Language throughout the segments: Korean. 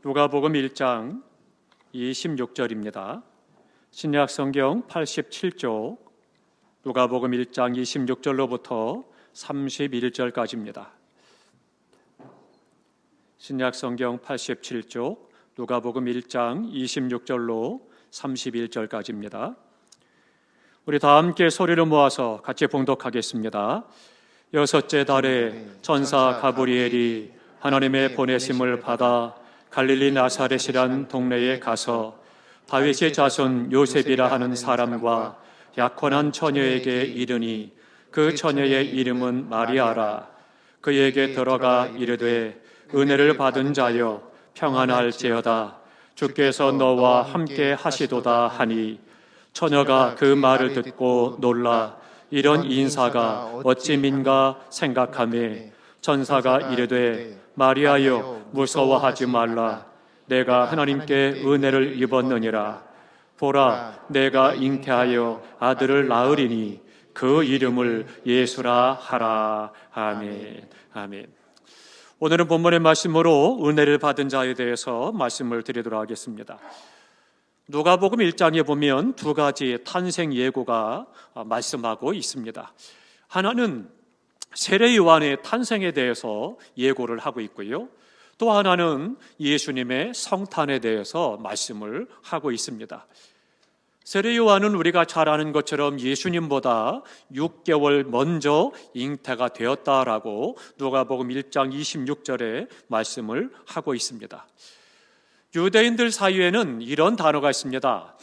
누가복음 1장 26절입니다. 신약 성경 87쪽 누가복음 1장 26절로부터 31절까지입니다. 신약 성경 87쪽 누가복음 1장 26절로 31절까지입니다. 우리 다 함께 소리를 모아서 같이 봉독하겠습니다. 여섯째 달에 천사 가브리엘이 하나님의 보내심을 받아 갈릴리 나사렛이란 동네에 가서 다윗의 자손 요셉이라 하는 사람과 약혼한 처녀에게 이르니 그 처녀의 이름은 마리아라. 그에게 들어가 이르되 은혜를 받은 자여 평안할지어다. 주께서 너와 함께 하시도다 하니 처녀가 그 말을 듣고 놀라 이런 인사가 어찌민가 생각하매 천사가 이르되 마리아여 무서워하지 말라. 내가 하나님께 은혜를 입었느니라. 보라 내가 잉태하여 아들을 낳으리니 그 이름을 예수라 하라. 아멘. 아멘. 오늘은 본문의 말씀으로 은혜를 받은 자에 대해서 말씀을 드리도록 하겠습니다. 누가복음 1장에 보면 두 가지 탄생 예고가 말씀하고 있습니다. 하나는 세례 요한의 탄생에 대해서 예고를 하고 있고요. 또 하나는 예수님의 성탄에 대해서 말씀을 하고 있습니다. 세례 요한은 우리가 잘 아는 것처럼 예수님보다 6개월 먼저 잉태가 되었다라고 누가복음 1장 26절에 말씀을 하고 있습니다. 유대인들 사이에는 이런 단어가 있습니다.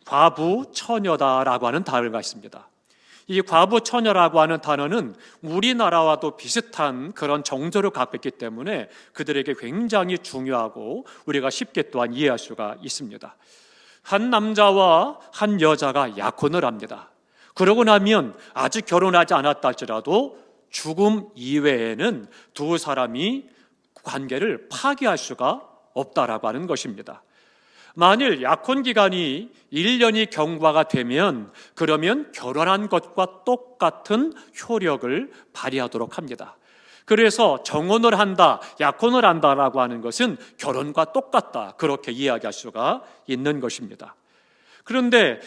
과부 처녀다라고 하는 단어가 있습니다. 이 과부 처녀라고 하는 단어는 우리나라와도 비슷한 그런 정조를 갖고 있기 때문에 그들에게 굉장히 중요하고 우리가 쉽게 또한 이해할 수가 있습니다. 한 남자와 한 여자가 약혼을 합니다. 그러고 나면 아직 결혼하지 않았다 할지라도 죽음 이외에는 두 사람이 관계를 파기할 수가 없다라고 하는 것입니다. 만일 약혼 기간이 1년이 경과가 되면 그러면 결혼한 것과 똑같은 효력을 발휘하도록 합니다. 그래서 정혼을 한다, 약혼을 한다라고 하는 것은 결혼과 똑같다, 그렇게 이야기할 수가 있는 것입니다. 그런데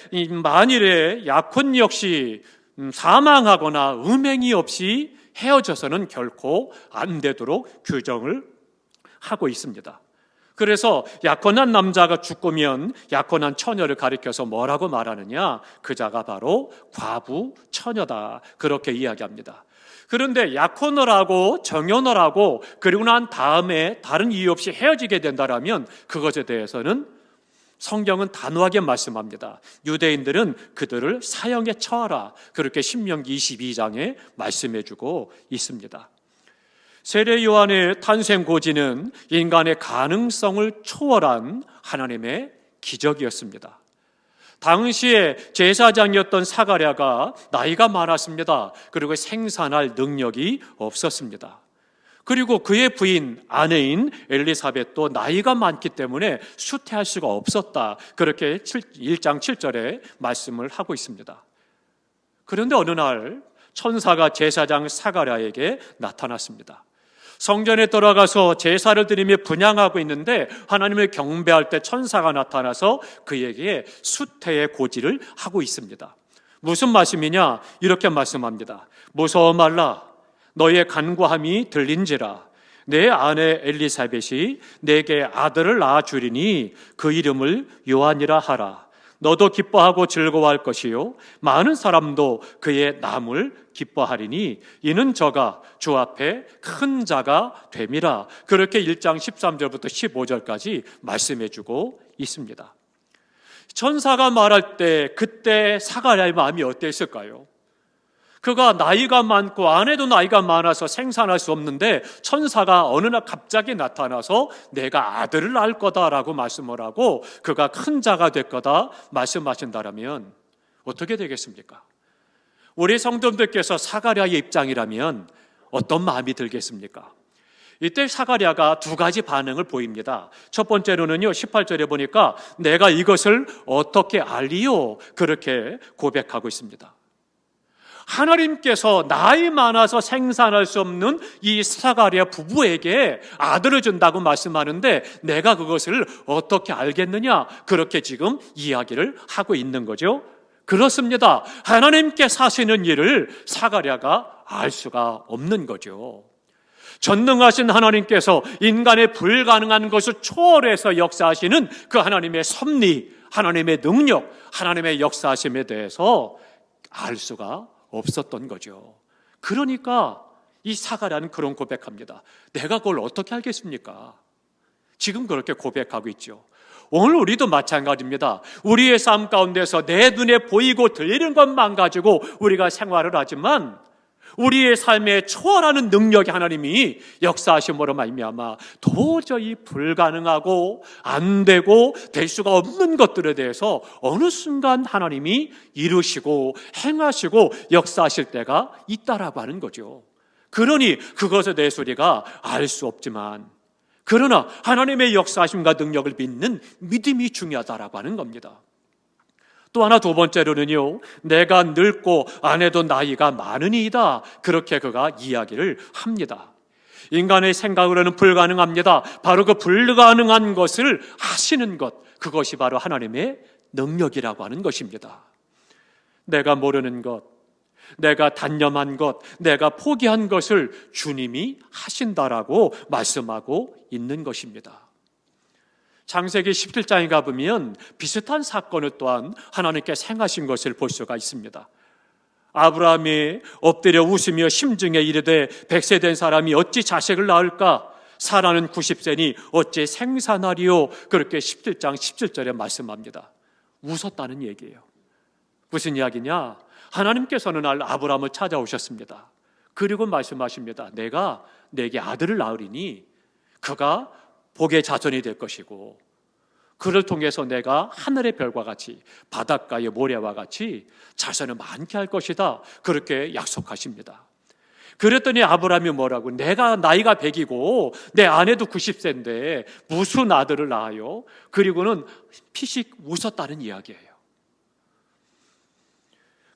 만일에 약혼 역시 사망하거나 음행이 없이 헤어져서는 결코 안 되도록 규정을 하고 있습니다. 그래서 약혼한 남자가 죽으면 약혼한 처녀를 가리켜서 뭐라고 말하느냐? 그 자가 바로 과부 처녀다, 그렇게 이야기합니다. 그런데 약혼을 하고 정혼을 하고 그리고 난 다음에 다른 이유 없이 헤어지게 된다면 그것에 대해서는 성경은 단호하게 말씀합니다. 유대인들은 그들을 사형에 처하라, 그렇게 신명기 22장에 말씀해주고 있습니다. 세례 요한의 탄생 고지는 인간의 가능성을 초월한 하나님의 기적이었습니다. 당시에 제사장이었던 사가랴가 나이가 많았습니다. 그리고 생산할 능력이 없었습니다. 그리고 그의 부인, 아내인 엘리사벳도 나이가 많기 때문에 수태할 수가 없었다, 그렇게 1장 7절에 말씀을 하고 있습니다. 그런데 어느 날 천사가 제사장 사가랴에게 나타났습니다. 성전에 들어가서 제사를 드리며 분향하고 있는데 하나님을 경배할 때 천사가 나타나서 그에게 수태의 고지를 하고 있습니다. 무슨 말씀이냐? 이렇게 말씀합니다. 무서워 말라. 너의 간구함이 들린지라. 내 아내 엘리사벳이 내게 아들을 낳아주리니 그 이름을 요한이라 하라. 너도 기뻐하고 즐거워할 것이요 많은 사람도 그의 남을 기뻐하리니 이는 저가 주 앞에 큰 자가 됨이라. 그렇게 1장 13절부터 15절까지 말씀해주고 있습니다. 천사가 말할 때 그때 사가랴의 마음이 어땠을까요? 그가 나이가 많고 아내도 나이가 많아서 생산할 수 없는데 천사가 어느 날 갑자기 나타나서 내가 아들을 낳을 거다라고 말씀을 하고 그가 큰 자가 될 거다 말씀하신다면 어떻게 되겠습니까? 우리 성도님들께서 사가랴의 입장이라면 어떤 마음이 들겠습니까? 이때 사가랴가 두 가지 반응을 보입니다. 첫 번째로는요, 18절에 보니까 내가 이것을 어떻게 알리요? 그렇게 고백하고 있습니다. 하나님께서 나이 많아서 생산할 수 없는 이 사가랴 부부에게 아들을 준다고 말씀하는데 내가 그것을 어떻게 알겠느냐? 그렇게 지금 이야기를 하고 있는 거죠. 그렇습니다. 하나님께서 하시는 일을 사가랴가 알 수가 없는 거죠. 전능하신 하나님께서 인간의 불가능한 것을 초월해서 역사하시는 그 하나님의 섭리, 하나님의 능력, 하나님의 역사하심에 대해서 알 수가 없었던 거죠. 그러니까 이 사가랴는 그런 고백합니다. 내가 그걸 어떻게 알겠습니까? 지금 그렇게 고백하고 있죠. 오늘 우리도 마찬가지입니다. 우리의 삶 가운데서 내 눈에 보이고 들리는 것만 가지고 우리가 생활을 하지만 우리의 삶에 초월하는 능력이 하나님이 역사하심으로 말미암아 도저히 불가능하고 안 되고 될 수가 없는 것들에 대해서 어느 순간 하나님이 이루시고 행하시고 역사하실 때가 있다라고 하는 거죠. 그러니 그것에 대해서 우리가 알 수 없지만 그러나 하나님의 역사하심과 능력을 믿는 믿음이 중요하다라고 하는 겁니다. 또 하나 두 번째로는요, 내가 늙고 아내도 나이가 많으니이다. 그렇게 그가 이야기를 합니다. 인간의 생각으로는 불가능합니다. 바로 그 불가능한 것을 하시는 것, 그것이 바로 하나님의 능력이라고 하는 것입니다. 내가 모르는 것, 내가 단념한 것, 내가 포기한 것을 주님이 하신다라고 말씀하고 있는 것입니다. 창세기 17장에 가보면 비슷한 사건을 또한 하나님께 행하신 것을 볼 수가 있습니다. 아브라함이 엎드려 웃으며 심중에 이르되 100세 된 사람이 어찌 자식을 낳을까? 사라는 90세니 어찌 생산하리요? 그렇게 17장 17절에 말씀합니다. 웃었다는 얘기예요. 무슨 이야기냐? 하나님께서는 날 아브라함을 찾아오셨습니다. 그리고 말씀하십니다. 내가 내게 아들을 낳으리니 그가 복의 자손이 될 것이고 그를 통해서 내가 하늘의 별과 같이 바닷가의 모래와 같이 자손을 많게 할 것이다. 그렇게 약속하십니다. 그랬더니 아브라함이 뭐라고? 내가 나이가 100이고 내 아내도 90세인데 무슨 아들을 낳아요? 그리고는 피식 웃었다는 이야기예요.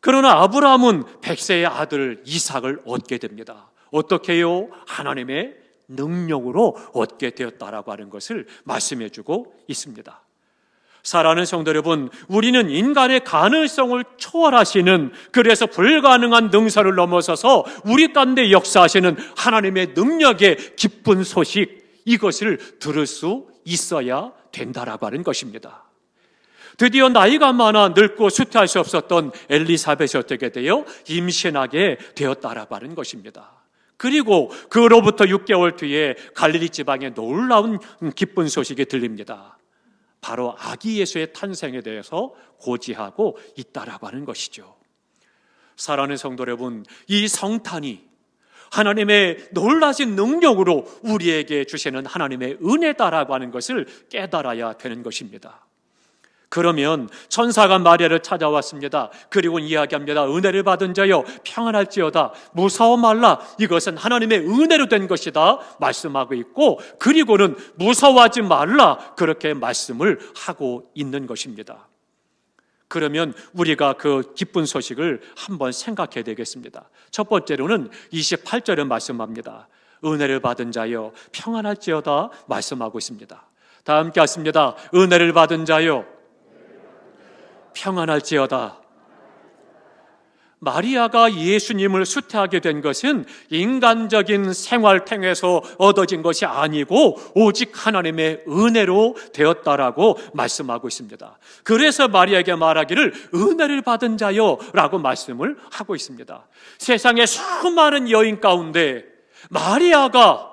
그러나 아브라함은 100세의 아들 이삭을 얻게 됩니다. 어떻게 해요? 하나님의 능력으로 얻게 되었다라고 하는 것을 말씀해 주고 있습니다. 사랑하는 성도 여러분, 우리는 인간의 가능성을 초월하시는, 그래서 불가능한 능선을 넘어서서 우리 가운데 역사하시는 하나님의 능력의 기쁜 소식, 이것을 들을 수 있어야 된다라고 하는 것입니다. 드디어 나이가 많아 늙고 수태할 수 없었던 엘리사벳이 어떻게 되어 임신하게 되었다라고 하는 것입니다. 그리고 그로부터 6개월 뒤에 갈릴리 지방에 놀라운 기쁜 소식이 들립니다. 바로 아기 예수의 탄생에 대해서 고지하고 있다라고 하는 것이죠. 사랑하는 성도 여러분, 이 성탄이 하나님의 놀라신 능력으로 우리에게 주시는 하나님의 은혜다라고 하는 것을 깨달아야 되는 것입니다. 그러면 천사가 마리아를 찾아왔습니다. 그리고 이야기합니다. 은혜를 받은 자여 평안할지어다, 무서워 말라, 이것은 하나님의 은혜로 된 것이다 말씀하고 있고, 그리고는 무서워하지 말라 그렇게 말씀을 하고 있는 것입니다. 그러면 우리가 그 기쁜 소식을 한번 생각해야 되겠습니다. 첫 번째로는 28절에 말씀합니다. 은혜를 받은 자여 평안할지어다 말씀하고 있습니다. 다 함께 하십니다. 은혜를 받은 자여 평안할지어다. 마리아가 예수님을 수태하게 된 것은 인간적인 생활탱에서 얻어진 것이 아니고 오직 하나님의 은혜로 되었다라고 말씀하고 있습니다. 그래서 마리아에게 말하기를 은혜를 받은 자여 라고 말씀을 하고 있습니다. 세상의 수많은 여인 가운데 마리아가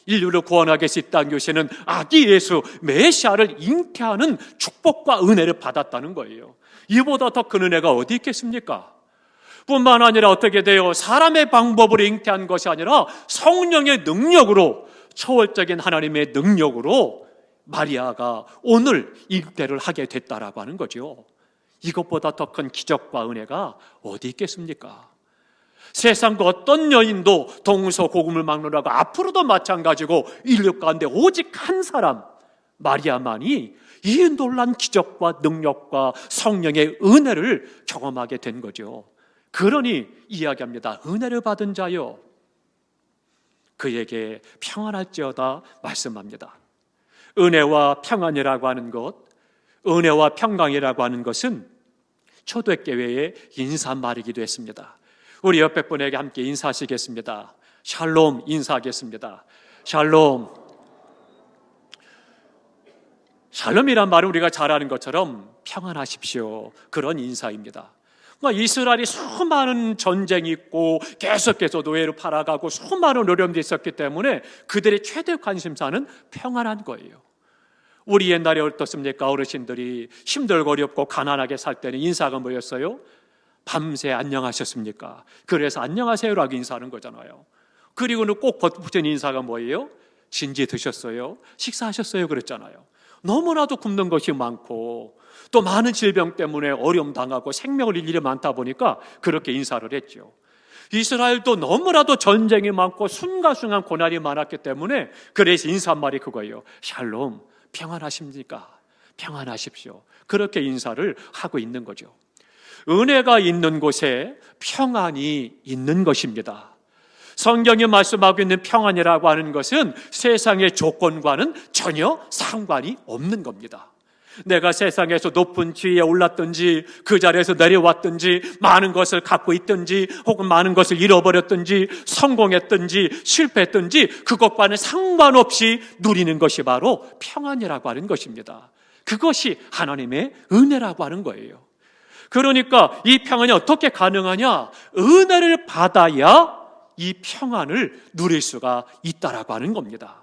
인류를 구원하기 위해서 이 땅에 오시는 아기 예수 메시아를 잉태하는 축복과 은혜를 받았다는 거예요. 이보다 더 큰 은혜가 어디 있겠습니까? 뿐만 아니라 어떻게 돼요? 사람의 방법으로 잉태한 것이 아니라 성령의 능력으로, 초월적인 하나님의 능력으로 마리아가 오늘 잉태를 하게 됐다라고 하는 거죠. 이것보다 더 큰 기적과 은혜가 어디 있겠습니까? 세상 그 어떤 여인도 동서고금을 막론하고 앞으로도 마찬가지고 인류 가운데 오직 한 사람 마리아만이 이 놀란 기적과 능력과 성령의 은혜를 경험하게 된 거죠. 그러니 이야기합니다. 은혜를 받은 자여 그에게 평안할지어다 말씀합니다. 은혜와 평안이라고 하는 것, 은혜와 평강이라고 하는 것은 초대교회의 인사말이기도 했습니다. 우리 옆에 분에게 함께 인사하시겠습니다. 샬롬 인사하겠습니다. 샬롬. 샬롬이란 말은 우리가 잘 아는 것처럼 평안하십시오, 그런 인사입니다. 이스라엘이 수많은 전쟁이 있고 계속해서 노예로 팔아가고 수많은 어려움도 있었기 때문에 그들의 최대 관심사는 평안한 거예요. 우리 옛날에 어떻습니까? 어르신들이 힘들고 어렵고 가난하게 살 때는 인사가 뭐였어요? 밤새 안녕하셨습니까? 그래서 안녕하세요라고 인사하는 거잖아요. 그리고는 꼭 붙은 인사가 뭐예요? 진지 드셨어요? 식사하셨어요? 그랬잖아요. 너무나도 굶는 것이 많고 또 많은 질병 때문에 어려움 당하고 생명을 잃을 일이 많다 보니까 그렇게 인사를 했죠. 이스라엘도 너무나도 전쟁이 많고 순간순간 고난이 많았기 때문에 그래서 인사말이 그거예요. 샬롬, 평안하십니까? 평안하십시오. 그렇게 인사를 하고 있는 거죠. 은혜가 있는 곳에 평안이 있는 것입니다. 성경이 말씀하고 있는 평안이라고 하는 것은 세상의 조건과는 전혀 상관이 없는 겁니다. 내가 세상에서 높은 지위에 올랐든지 그 자리에서 내려왔든지 많은 것을 갖고 있든지 혹은 많은 것을 잃어버렸든지 성공했든지 실패했든지 그것과는 상관없이 누리는 것이 바로 평안이라고 하는 것입니다. 그것이 하나님의 은혜라고 하는 거예요. 그러니까 이 평안이 어떻게 가능하냐? 은혜를 받아야 이 평안을 누릴 수가 있다라고 하는 겁니다.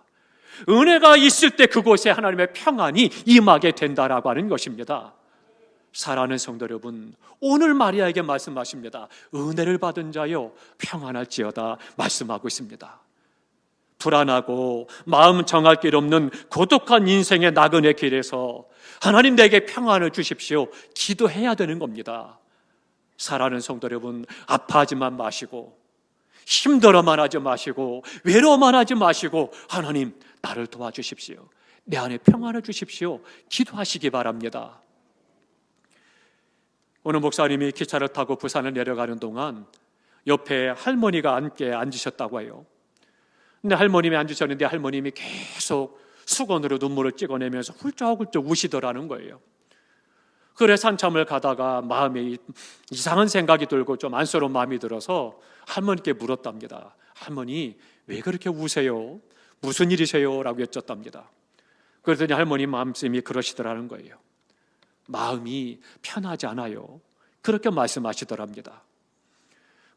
은혜가 있을 때 그곳에 하나님의 평안이 임하게 된다라고 하는 것입니다. 사랑하는 성도 여러분, 오늘 마리아에게 말씀하십니다. 은혜를 받은 자여 평안할지어다 말씀하고 있습니다. 불안하고 마음 정할 길 없는 고독한 인생의 나그네 길에서 하나님 내게 평안을 주십시오, 기도해야 되는 겁니다. 사랑하는 성도 여러분, 아파하지만 마시고 힘들어만 하지 마시고 외로워만 하지 마시고 하나님 나를 도와주십시오, 내 안에 평안을 주십시오, 기도하시기 바랍니다. 오늘 목사님이 기차를 타고 부산을 내려가는 동안 옆에 할머니가 함께 앉으셨다고 해요. 근데 할머님이 앉으셨는데 할머님이 계속 수건으로 눈물을 찍어내면서 훌쩍훌쩍 우시더라는 거예요. 그래서 한참을 가다가 마음에 이상한 생각이 들고 좀 안쓰러운 마음이 들어서 할머니께 물었답니다. 할머니 왜 그렇게 우세요? 무슨 일이세요? 라고 여쭸답니다. 그랬더니 할머니 마음씀이 그러시더라는 거예요. 마음이 편하지 않아요. 그렇게 말씀하시더랍니다.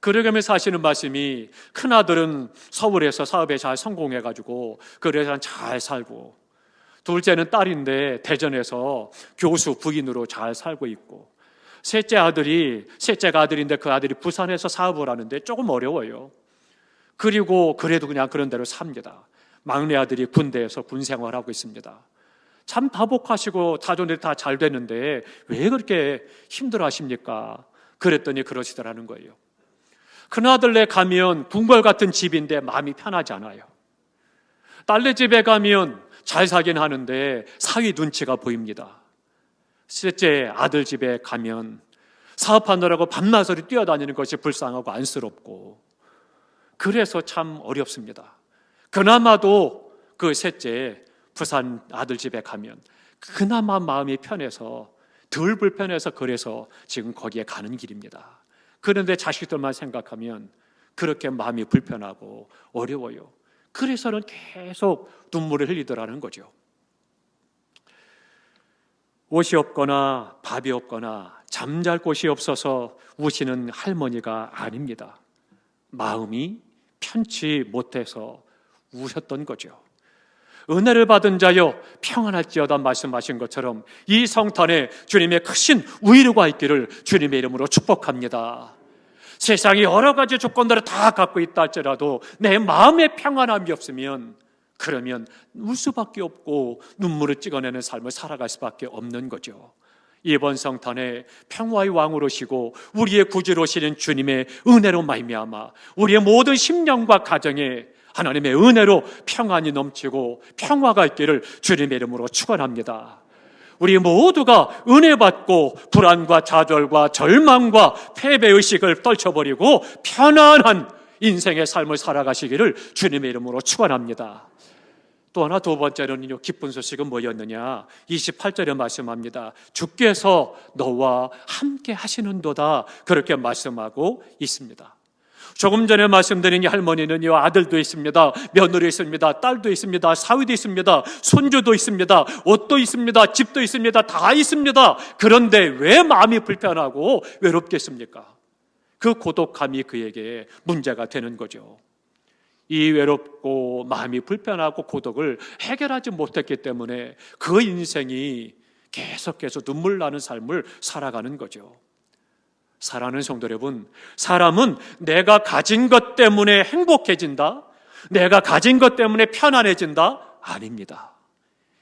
그러면서 하시는 말씀이 큰아들은 서울에서 사업에 잘 성공해가지고 그래서 잘 살고, 둘째는 딸인데 대전에서 교수 부인으로 잘 살고 있고, 셋째가 아들인데 그 아들이 부산에서 사업을 하는데 조금 어려워요. 그리고 그래도 그냥 그런 대로 삽니다. 막내 아들이 군대에서 군 생활하고 있습니다. 참 다복하시고 다존들이 다 잘 되는데 왜 그렇게 힘들어 하십니까? 그랬더니 그러시더라는 거예요. 큰아들네 가면 궁궐 같은 집인데 마음이 편하지 않아요. 딸네 집에 가면 잘 사긴 하는데 사위 눈치가 보입니다. 셋째 아들 집에 가면 사업하느라고 밤낮으로 뛰어다니는 것이 불쌍하고 안쓰럽고, 그래서 참 어렵습니다. 그나마도 그 셋째 부산 아들 집에 가면 그나마 마음이 편해서, 덜 불편해서 그래서 지금 거기에 가는 길입니다. 그런데 자식들만 생각하면 그렇게 마음이 불편하고 어려워요. 그래서는 계속 눈물을 흘리더라는 거죠. 옷이 없거나 밥이 없거나 잠잘 곳이 없어서 우시는 할머니가 아닙니다. 마음이 편치 못해서 우셨던 거죠. 은혜를 받은 자여 평안할지어다 말씀하신 것처럼 이 성탄에 주님의 크신 위로가 있기를 주님의 이름으로 축복합니다. 세상이 여러 가지 조건들을 다 갖고 있다 할지라도 내 마음에 평안함이 없으면 그러면 울 수밖에 없고 눈물을 찍어내는 삶을 살아갈 수밖에 없는 거죠. 이번 성탄에 평화의 왕으로 오시고 우리의 구주로 오시는 주님의 은혜로 말미암아 우리의 모든 심령과 가정에 하나님의 은혜로 평안이 넘치고 평화가 있기를 주님의 이름으로 축원합니다. 우리 모두가 은혜 받고 불안과 좌절과 절망과 패배의식을 떨쳐버리고 편안한 인생의 삶을 살아가시기를 주님의 이름으로 축원합니다. 또 하나 두 번째로는요, 기쁜 소식은 뭐였느냐? 28절에 말씀합니다. 주께서 너와 함께 하시는도다, 그렇게 말씀하고 있습니다. 조금 전에 말씀드린 이 할머니는요, 아들도 있습니다, 며느리 있습니다, 딸도 있습니다, 사위도 있습니다, 손주도 있습니다, 옷도 있습니다, 집도 있습니다, 다 있습니다. 그런데 왜 마음이 불편하고 외롭겠습니까? 그 고독함이 그에게 문제가 되는 거죠. 이 외롭고 마음이 불편하고 고독을 해결하지 못했기 때문에 그 인생이 계속해서 눈물 나는 삶을 살아가는 거죠. 사랑하는 성도 여러분, 사람은 내가 가진 것 때문에 행복해진다, 내가 가진 것 때문에 편안해진다? 아닙니다.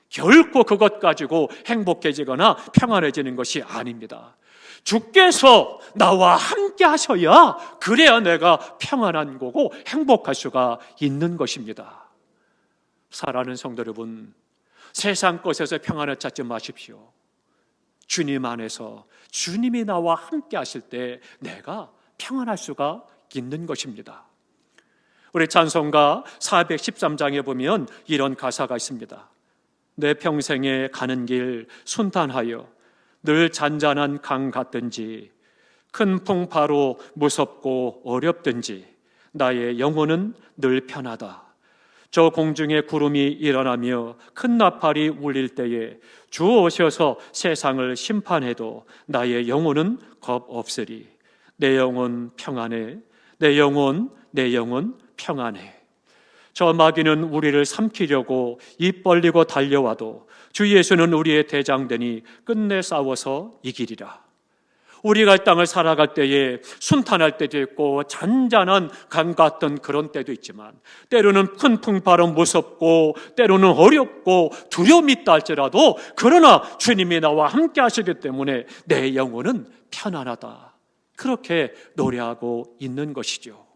결코 그것 가지고 행복해지거나 평안해지는 것이 아닙니다. 주께서 나와 함께 하셔야, 그래야 내가 평안한 거고 행복할 수가 있는 것입니다. 사랑하는 성도 여러분, 세상 것에서 평안을 찾지 마십시오. 주님 안에서 주님이 나와 함께 하실 때 내가 평안할 수가 있는 것입니다. 우리 찬송가 413장에 보면 이런 가사가 있습니다. 내 평생에 가는 길 순탄하여 늘 잔잔한 강 같든지 큰 풍파로 무섭고 어렵든지 나의 영혼은 늘 편하다. 저 공중에 구름이 일어나며 큰 나팔이 울릴 때에 주 오셔서 세상을 심판해도 나의 영혼은 겁 없으리. 내 영혼 평안해. 내 영혼 평안해. 저 마귀는 우리를 삼키려고 입 벌리고 달려와도 주 예수는 우리의 대장되니 끝내 싸워서 이기리라. 우리가 이 땅을 살아갈 때에 순탄할 때도 있고 잔잔한 강 같던 그런 때도 있지만, 때로는 큰 풍파로 무섭고 때로는 어렵고 두려움이 있다 할지라도, 그러나 주님이 나와 함께 하시기 때문에 내 영혼은 편안하다, 그렇게 노래하고 있는 것이죠.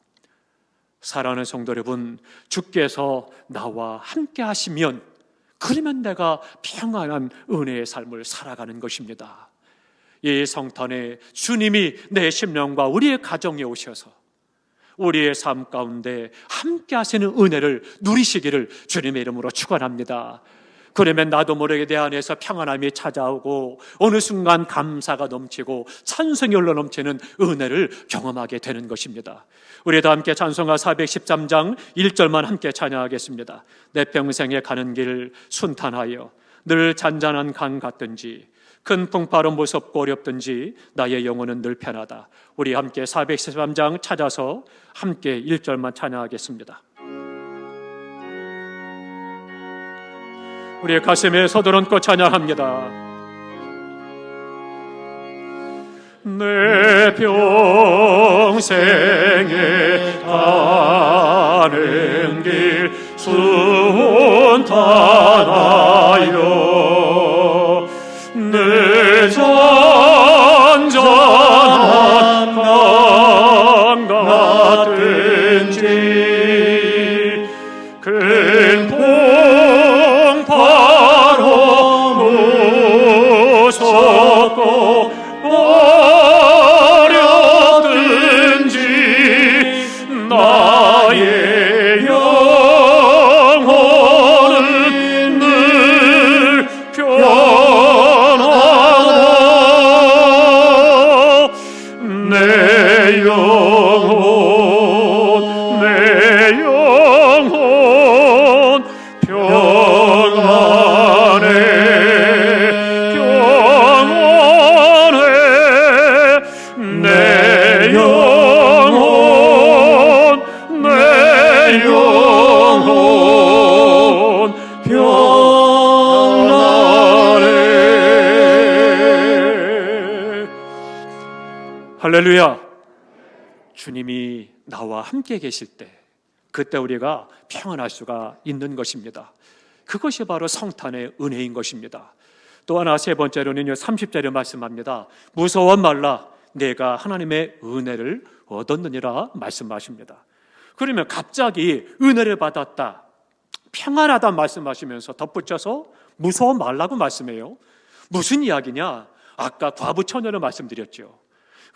사랑하는 성도 여러분, 주께서 나와 함께 하시면, 그러면 내가 평안한 은혜의 삶을 살아가는 것입니다. 이 성탄에 주님이 내 심령과 우리의 가정에 오셔서 우리의 삶 가운데 함께 하시는 은혜를 누리시기를 주님의 이름으로 축원합니다. 그러면 나도 모르게 내 안에서 평안함이 찾아오고 어느 순간 감사가 넘치고 찬송이 흘러넘치는 은혜를 경험하게 되는 것입니다. 우리 다 함께 찬송가 413장 1절만 함께 찬양하겠습니다. 내 평생에 가는 길 순탄하여 늘 잔잔한 강 같든지 큰 풍파로 무섭고 어렵든지 나의 영혼은 늘 편하다. 우리 함께 413장 찾아서 함께 1절만 찬양하겠습니다. 우리의 가슴에 서두른껏 찬양합니다. 내 평생에 가는 길 순탄하여 늘 잔잔한 강 같든지 큰 풍파로 무섭고 어렵든지 나의 영혼은 늘 편하다. 내 영혼 평안해. 내 영혼 평안해. 할렐루야. 주님이 나와 함께 계실 때, 그때 우리가 평안할 수가 있는 것입니다. 그것이 바로 성탄의 은혜인 것입니다. 또 하나 세 번째로는요, 30절에 말씀합니다. 무서워 말라, 내가 하나님의 은혜를 얻었느니라 말씀하십니다. 그러면 갑자기 은혜를 받았다, 평안하다 말씀하시면서 덧붙여서 무서워 말라고 말씀해요. 무슨 이야기냐? 아까 과부 처녀를 말씀드렸죠.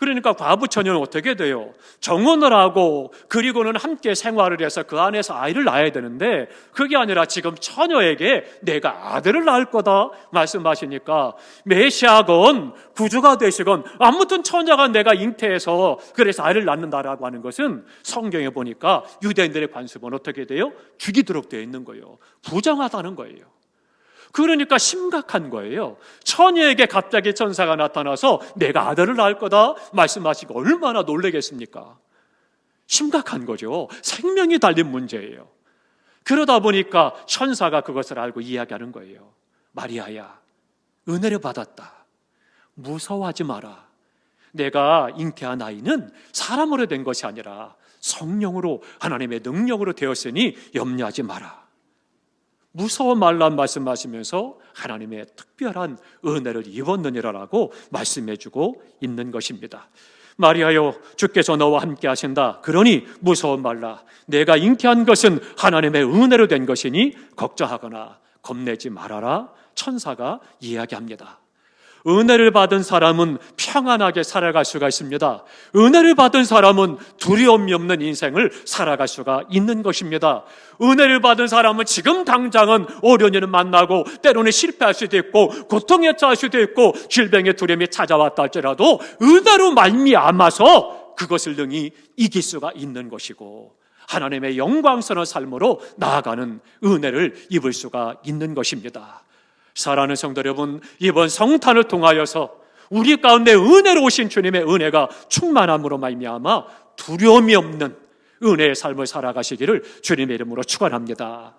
그러니까 과부 처녀는 어떻게 돼요? 정혼을 하고 그리고는 함께 생활을 해서 그 안에서 아이를 낳아야 되는데 그게 아니라 지금 처녀에게 내가 아들을 낳을 거다 말씀하시니까 메시아건 구주가 되시건 아무튼 처녀가 내가 잉태해서 그래서 아이를 낳는다라고 하는 것은 성경에 보니까 유대인들의 관습은 어떻게 돼요? 죽이도록 되어 있는 거예요. 부정하다는 거예요. 그러니까 심각한 거예요. 처녀에게 갑자기 천사가 나타나서 내가 아들을 낳을 거다 말씀하시고 얼마나 놀라겠습니까? 심각한 거죠. 생명이 달린 문제예요. 그러다 보니까 천사가 그것을 알고 이야기하는 거예요. 마리아야, 은혜를 받았다. 무서워하지 마라. 내가 잉태한 아이는 사람으로 된 것이 아니라 성령으로 하나님의 능력으로 되었으니 염려하지 마라. 무서워 말라 말씀하시면서 하나님의 특별한 은혜를 입었느니라라고 말씀해주고 있는 것입니다. 마리아여, 주께서 너와 함께 하신다. 그러니 무서워 말라. 내가 잉태한 것은 하나님의 은혜로 된 것이니 걱정하거나 겁내지 말아라. 천사가 이야기합니다. 은혜를 받은 사람은 평안하게 살아갈 수가 있습니다. 은혜를 받은 사람은 두려움이 없는 인생을 살아갈 수가 있는 것입니다. 은혜를 받은 사람은 지금 당장은 어려움을 만나고 때로는 실패할 수도 있고 고통에 처할 수도 있고 질병의 두려움이 찾아왔다 할지라도 은혜로 말미암아서 그것을 능히 이길 수가 있는 것이고 하나님의 영광스러운 삶으로 나아가는 은혜를 입을 수가 있는 것입니다. 사랑하는 성도 여러분, 이번 성탄을 통하여서 우리 가운데 은혜로 오신 주님의 은혜가 충만함으로 말미암아 두려움이 없는 은혜의 삶을 살아가시기를 주님의 이름으로 축원합니다.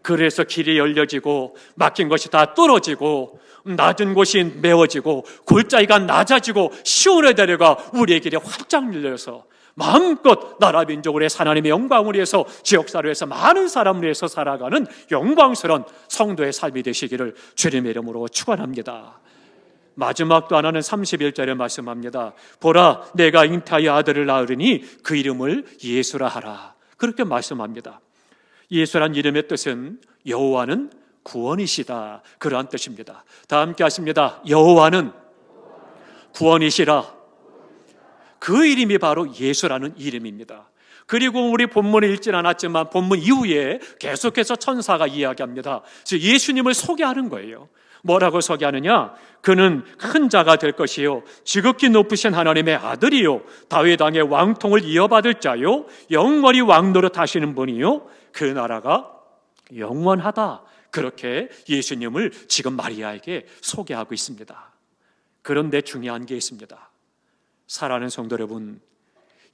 그래서 길이 열려지고 막힌 것이 다 뚫어지고 낮은 곳이 메워지고 골짜기가 낮아지고 시온에 데려가 우리의 길이 활짝 열려서 마음껏 나라 민족을 위해서 하나님의 영광을 위해서 지역사를 위해서 많은 사람을 위해서 살아가는 영광스러운 성도의 삶이 되시기를 주님의 이름으로 축원합니다. 마지막 또 하나는 31절에 말씀합니다. 보라, 내가 잉태하여 아들을 낳으리니 그 이름을 예수라 하라. 그렇게 말씀합니다. 예수란 이름의 뜻은 여호와는 구원이시다, 그러한 뜻입니다. 다 함께 하십니다. 여호와는 구원이시라. 그 이름이 바로 예수라는 이름입니다. 그리고 우리 본문을 읽진 않았지만 본문 이후에 계속해서 천사가 이야기합니다. 즉 예수님을 소개하는 거예요. 뭐라고 소개하느냐? 그는 큰 자가 될 것이요 지극히 높으신 하나님의 아들이요 다윗 왕의 왕통을 이어받을 자요 영원히 왕노릇 하시는 분이요 그 나라가 영원하다. 그렇게 예수님을 지금 마리아에게 소개하고 있습니다. 그런데 중요한 게 있습니다. 사랑하는 성도 여러분,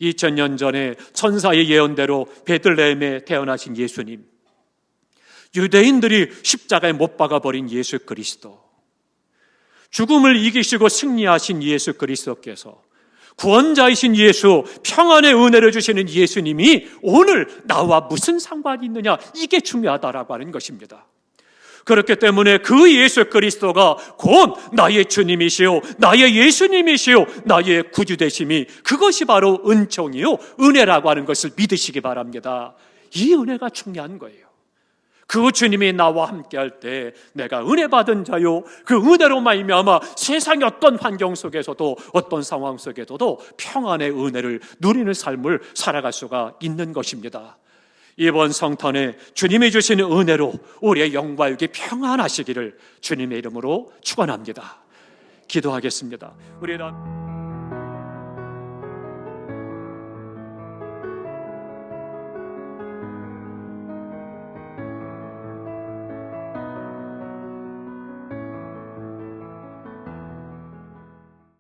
2000년 전에 천사의 예언대로 베들레헴에 태어나신 예수님, 유대인들이 십자가에 못 박아버린 예수 그리스도, 죽음을 이기시고 승리하신 예수 그리스도께서, 구원자이신 예수, 평안의 은혜를 주시는 예수님이 오늘 나와 무슨 상관이 있느냐, 이게 중요하다라고 하는 것입니다. 그렇기 때문에 그 예수 그리스도가 곧 나의 주님이시오, 나의 예수님이시오, 나의 구주되심이, 그것이 바로 은총이요 은혜라고 하는 것을 믿으시기 바랍니다. 이 은혜가 중요한 거예요. 그 주님이 나와 함께할 때 내가 은혜 받은 자요, 그 은혜로 말미암아 세상의 어떤 환경 속에서도 어떤 상황 속에서도 평안의 은혜를 누리는 삶을 살아갈 수가 있는 것입니다. 이번 성탄에 주님이 주시는 은혜로 우리의 영과 육이 평안하시기를 주님의 이름으로 축원합니다. 기도하겠습니다. 우리